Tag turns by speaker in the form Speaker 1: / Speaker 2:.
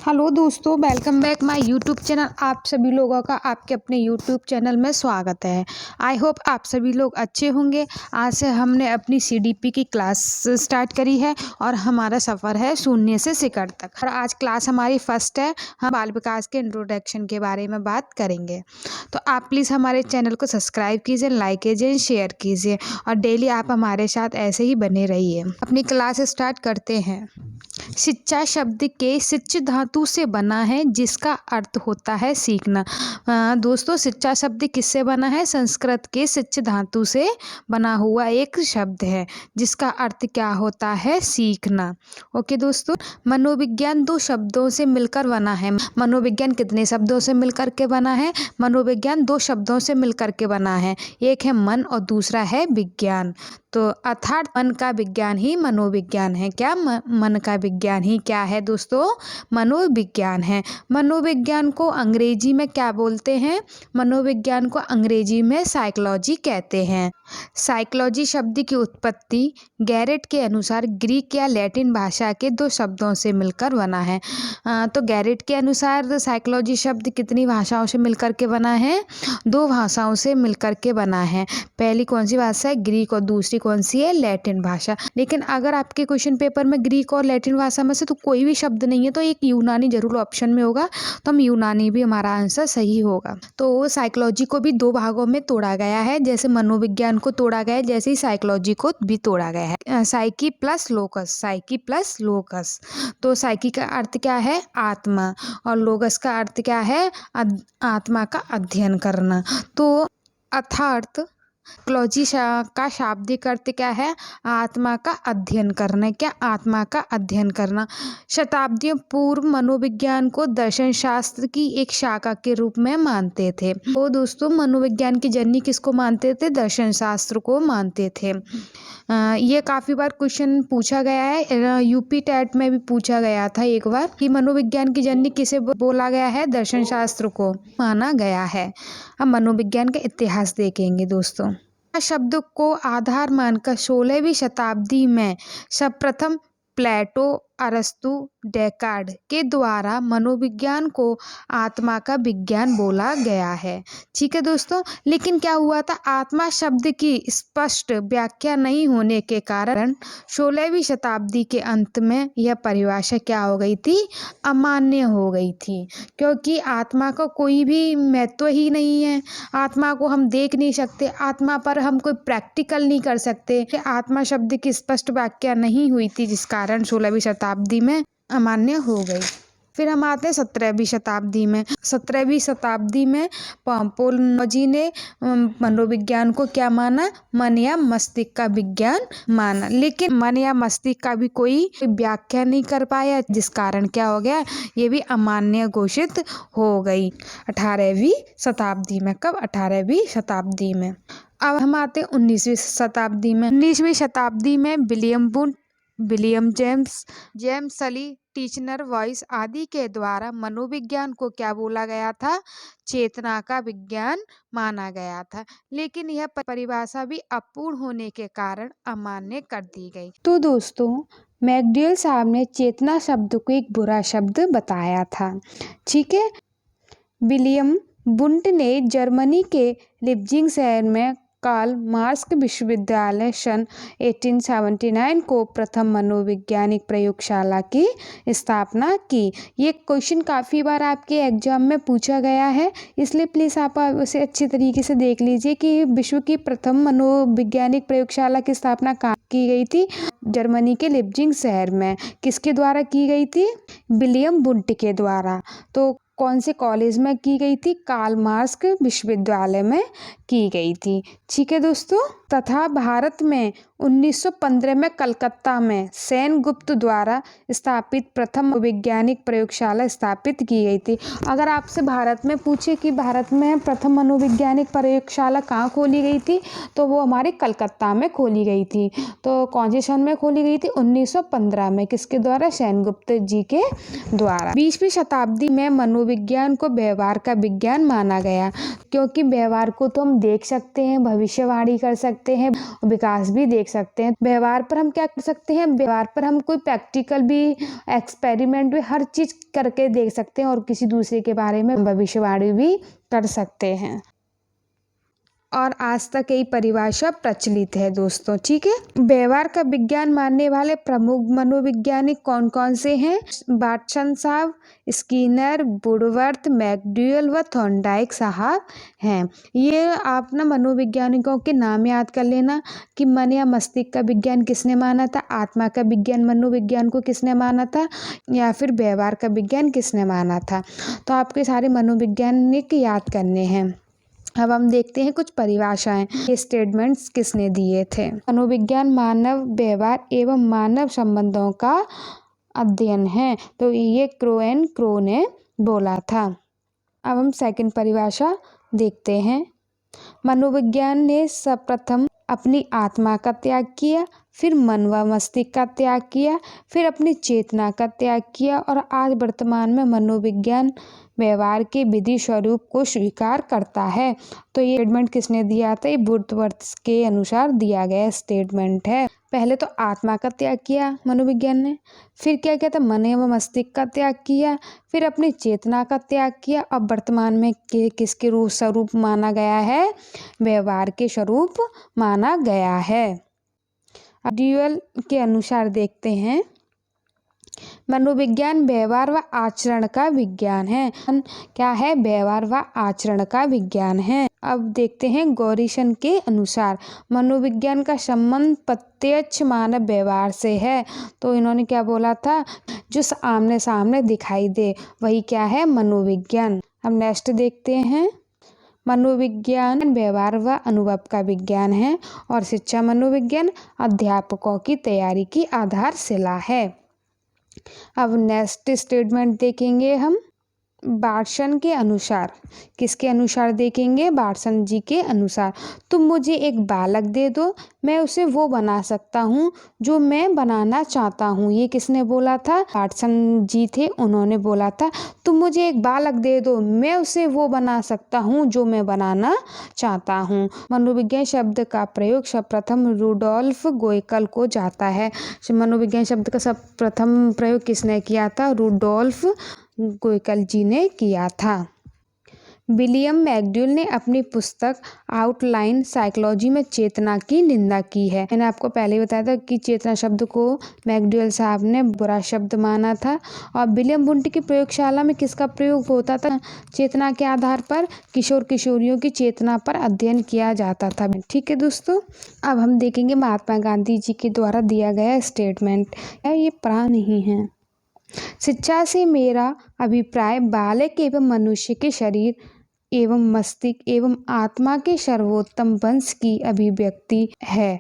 Speaker 1: Hello दोस्तों, welcome back my YouTube channel. आप सभी लोगों का आपके अपने यूट्यूब चैनल में स्वागत है। आई होप आप सभी लोग अच्छे होंगे। आज से हमने अपनी सीडीपी की क्लास स्टार्ट करी है और हमारा सफ़र है शून्य से शिखर तक। और आज क्लास हमारी फर्स्ट है। हम बाल विकास के इंट्रोडक्शन के बारे में बात करेंगे। तो आप प्लीज़ हमारे चैनल को सब्सक्राइब कीजिए, लाइक कीजिए, शेयर कीजिए और डेली आप हमारे साथ ऐसे ही बने रहिए। अपनी क्लास स्टार्ट करते हैं। शिक्षा शब्द के शिच धातु से बना है, जिसका अर्थ होता है सीखना। दोस्तों, शिक्षा शब्द किससे बना है? संस्कृत के शिच धातु से बना हुआ एक शब्द है, जिसका अर्थ क्या होता है? सीखना। ओके दोस्तों, मनोविज्ञान दो शब्दों से मिलकर बना है। मनोविज्ञान कितने शब्दों से मिलकर के बना है? मनोविज्ञान दो शब्दों से मिलकर के बना है। एक है मन और दूसरा है विज्ञान। तो अर्थात मन का विज्ञान ही मनोविज्ञान है। क्या मन का विज्ञान ही क्या है दोस्तों? मनोविज्ञान है। मनोविज्ञान को अंग्रेजी में क्या बोलते हैं? मनोविज्ञान को अंग्रेजी में साइकोलॉजी कहते हैं। साइकोलॉजी शब्द की उत्पत्ति गैरेट के अनुसार ग्रीक या लैटिन भाषा के दो शब्दों से मिलकर बना है। तो गैरेट के अनुसार साइकोलॉजी शब्द कितनी भाषाओं से मिलकर के बना है? दो भाषाओं से मिलकर के बना है। पहली कौन सी भाषा है? ग्रीक। और दूसरी कौन सी है? लैटिन भाषा। लेकिन अगर आपके क्वेश्चन पेपर में ग्रीक और लैटिन भाषा में से तो कोई भी शब्द नहीं है, तो एक यूनानी जरूर ऑप्शन में होगा, तो हम यूनानी भी हमारा आंसर सही होगा। तो साइकोलॉजी को भी दो भागों में तोड़ा गया है। जैसे मनोविज्ञान को तोड़ा गया है, जैसे ही साइकोलॉजी को भी तोड़ा गया है। Psyche plus locus. Psyche plus locus. तो साइकी का अर्थ क्या है? आत्मा। और लोकस का अर्थ क्या है? आत्मा का अध्ययन करना। तो अर्थात साइकोलॉजी का शाब्दिक अर्थ क्या है? आत्मा का अध्ययन करना। क्या? आत्मा का अध्ययन करना। शताब्दियों पूर्व मनोविज्ञान को दर्शन शास्त्र की एक शाखा के रूप में मानते थे। तो दोस्तों, मनोविज्ञान की जननी किसको मानते थे? दर्शन शास्त्र को मानते थे। ये काफ़ी बार क्वेश्चन पूछा गया है। यूपी टेट में भी पूछा गया था एक बार कि मनोविज्ञान की जननी किसे बोला गया है? दर्शन शास्त्र को माना गया है। अब मनोविज्ञान का इतिहास देखेंगे दोस्तों। शब्द को आधार मानकर 16वीं शताब्दी में सर्वप्रथम प्लेटो, अरस्तु, डेकार्ड के द्वारा मनोविज्ञान को आत्मा का विज्ञान बोला गया है। ठीक है दोस्तों, लेकिन क्या हुआ था? आत्मा शब्द की स्पष्ट व्याख्या नहीं होने के कारण 16वीं शताब्दी के अंत में यह परिभाषा क्या हो गई थी? अमान्य हो गई थी। क्योंकि आत्मा का कोई भी महत्व ही नहीं है। आत्मा को हम देख नहीं सकते, आत्मा पर हम कोई प्रैक्टिकल नहीं कर सकते। आत्मा शब्द की स्पष्ट व्याख्या नहीं हुई थी, जिस कारण 16वीं शताब्दी में अमान्य हो गई। फिर हम आते हैं 17वीं शताब्दी में। 17वीं शताब्दी में पॉम्पोलॉजी ने मनोविज्ञान को क्या माना? मन या मस्तिष्क का विज्ञान माना। लेकिन मन या मस्तिष्क का भी कोई व्याख्या नहीं कर पाया, जिस कारण क्या हो गया? ये भी अमान्य घोषित हो गई 18वीं शताब्दी में। कब? 18वीं शताब्दी में। अब हम आते हैं 19वीं शताब्दी में। 19वीं शताब्दी में विलियम जेम्स सली, टीचनर वॉइस आदि के द्वारा मनोविज्ञान को क्या बोला गया था? चेतना का विज्ञान माना गया था। लेकिन यह परिभाषा भी अपूर्ण होने के कारण अमान्य कर दी गई। तो दोस्तों, मैकडॉवेल साहब ने चेतना शब्द को एक बुरा शब्द बताया था। ठीक है। विलियम वुंट ने जर्मनी के लिप्जिग शहर में कार्ल मार्क्स विश्वविद्यालय सन 1879 को प्रथम मनोवैज्ञानिक प्रयोगशाला की स्थापना की। ये क्वेश्चन काफ़ी बार आपके एग्जाम में पूछा गया है, इसलिए प्लीज़ आप उसे अच्छी तरीके से देख लीजिए कि विश्व की प्रथम मनोवैज्ञानिक प्रयोगशाला की स्थापना कहाँ की गई थी? जर्मनी के लिप्जिग शहर में। किसके द्वारा की गई थी? विलियम वुंट के द्वारा। तो कौन से कॉलेज में की गई थी? कार्ल मार्क्स विश्वविद्यालय में की गई थी। ठीक है दोस्तों। तथा भारत में 1915 में कलकत्ता में सेनगुप्त द्वारा स्थापित प्रथम वैज्ञानिक प्रयोगशाला स्थापित की गई थी। अगर आपसे भारत में पूछे कि भारत में प्रथम मनोवैज्ञानिक प्रयोगशाला कहाँ खोली गई थी, तो वो हमारे कलकत्ता में खोली गई थी। तो कौन से सन में खोली गई थी? 1915 में। किसके द्वारा? सेनगुप्त जी के द्वारा। 20वीं शताब्दी में मनोविज्ञान को व्यवहार का विज्ञान माना गया, क्योंकि व्यवहार को तो हम देख सकते हैं, भविष्यवाणी कर सकते सकते हैं, विकास भी देख सकते हैं। व्यवहार पर हम क्या कर सकते हैं, व्यवहार पर हम कोई प्रैक्टिकल भी, एक्सपेरिमेंट भी, हर चीज़ करके देख सकते हैं और किसी दूसरे के बारे में भविष्यवाणी भी कर सकते हैं। और आज तक यही परिभाषा प्रचलित है दोस्तों, ठीक है। व्यवहार का विज्ञान मानने वाले प्रमुख मनोवैज्ञानिक कौन कौन से हैं? वाटसन साहब, स्किनर, वुडवर्थ, मैकडूगल व थॉर्नडाइक साहब हैं। ये आप ना मनोवैज्ञानिकों के नाम याद कर लेना कि मन या मस्तिष्क का विज्ञान किसने माना था, आत्मा का विज्ञान मनोविज्ञान को किसने माना था, या फिर व्यवहार का विज्ञान किसने माना था। तो आपके सारे मनोवैज्ञानिक याद करने हैं। अब हम देखते हैं कुछ परिभाषाएं, ये स्टेटमेंट्स किसने दिए थे। मनोविज्ञान मानव व्यवहार एवं मानव संबंधों का अध्ययन है, तो ये क्रो ने बोला था। अब हम सेकंड परिभाषा देखते हैं। मनोविज्ञान ने सर्वप्रथम अपनी आत्मा का त्याग किया, फिर मन व मस्तिष्क का त्याग किया, फिर अपनी चेतना का त्याग किया और आज वर्तमान में मनोविज्ञान व्यवहार के विधि स्वरूप को स्वीकार करता है। तो ये स्टेटमेंट किसने दिया था? ये वुडवर्थ के अनुसार दिया गया स्टेटमेंट है। पहले तो आत्मा का त्याग किया मनोविज्ञान ने, फिर क्या किया था, मन एवं मस्तिष्क का त्याग किया, फिर अपनी चेतना का त्याग किया। अब वर्तमान में किसके रूप स्वरूप माना गया है? व्यवहार के स्वरूप माना गया है। ड्यूअल के अनुसार देखते हैं, मनोविज्ञान व्यवहार व आचरण का विज्ञान है। क्या है? व्यवहार व आचरण का विज्ञान है। अब देखते हैं गॉरिसन के अनुसार, मनोविज्ञान का संबंध प्रत्यक्ष मानव व्यवहार से है। तो इन्होंने क्या बोला था? जो आमने सामने दिखाई दे वही क्या है? मनोविज्ञान। अब नेक्स्ट देखते हैं, मनोविज्ञान व्यवहार व अनुभव का विज्ञान है और शिक्षा मनोविज्ञान अध्यापकों की तैयारी की आधारशिला है। अब नेक्स्ट स्टेटमेंट देखेंगे हम, वाटसन के अनुसार। किसके अनुसार देखेंगे? वाटसन जी के अनुसार। तुम मुझे एक बालक दे दो, मैं उसे वो बना सकता हूँ जो मैं बनाना चाहता हूँ। ये किसने बोला था? वाटसन जी थे, उन्होंने बोला था तुम मुझे एक बालक दे दो, मैं उसे वो बना सकता हूँ जो मैं बनाना चाहता हूँ। मनोविज्ञान शब्द का प्रयोग सर्वप्रथम रुडोल्फ गोएकल को जाता है। मनोविज्ञान शब्द का सर्वप्रथम प्रयोग किसने किया था? रुडोल्फ गोएकल जी ने किया था। विलियम मैकडूगल ने अपनी पुस्तक आउटलाइन साइकोलॉजी में चेतना की निंदा की है। मैंने आपको पहले ही बताया था कि चेतना शब्द को मैकडूगल साहब ने बुरा शब्द माना था। और विलियम वुंट की प्रयोगशाला में किसका प्रयोग होता था? चेतना के आधार पर किशोर किशोरियों की चेतना पर अध्ययन किया जाता था। ठीक है दोस्तों, अब हम देखेंगे महात्मा गांधी जी के द्वारा दिया गया स्टेटमेंट। ये पढ़ा नहीं है। शिक्षा से मेरा अभिप्राय बालक एवं मनुष्य के शरीर एवं मस्तिष्क एवं आत्मा के सर्वोत्तम वंश की अभिव्यक्ति है।